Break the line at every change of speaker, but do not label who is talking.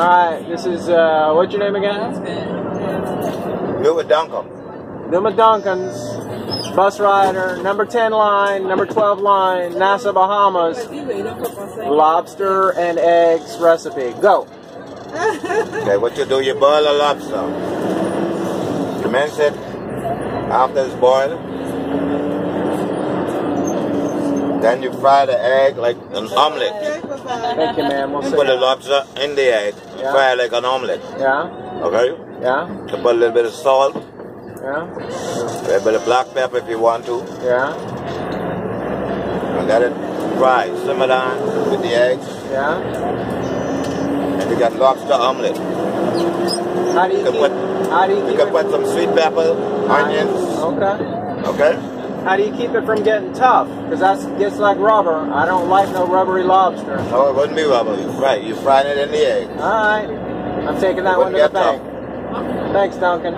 Alright, this is, what's your name again?
Numa Duncan.
Numa Duncan's bus rider, number 10 line, number 12 line, Nassau, Bahamas, lobster and eggs recipe. Go.
Okay, what you do, you boil a lobster. You mince it after it's boiled. Then you fry the egg like an omelet.
Thank you, ma'am. We'll
You put the lobster in the egg, fry it like an omelet.
Yeah.
Okay?
Yeah.
You put a little bit of salt,
Yeah.
a little bit of black pepper if you want to.
Yeah.
And let it fry, simmer down with the eggs.
Yeah.
And you got lobster omelet.
How do you keep it?
You can put some sweet pepper, onions.
Okay.
Okay?
How do you keep it from getting tough? Because that gets like rubber. I don't like no rubbery lobster.
No, it wouldn't be rubber. Right, you frying it in the egg.
All right. I'm taking that one to the bank. Thanks, Duncan.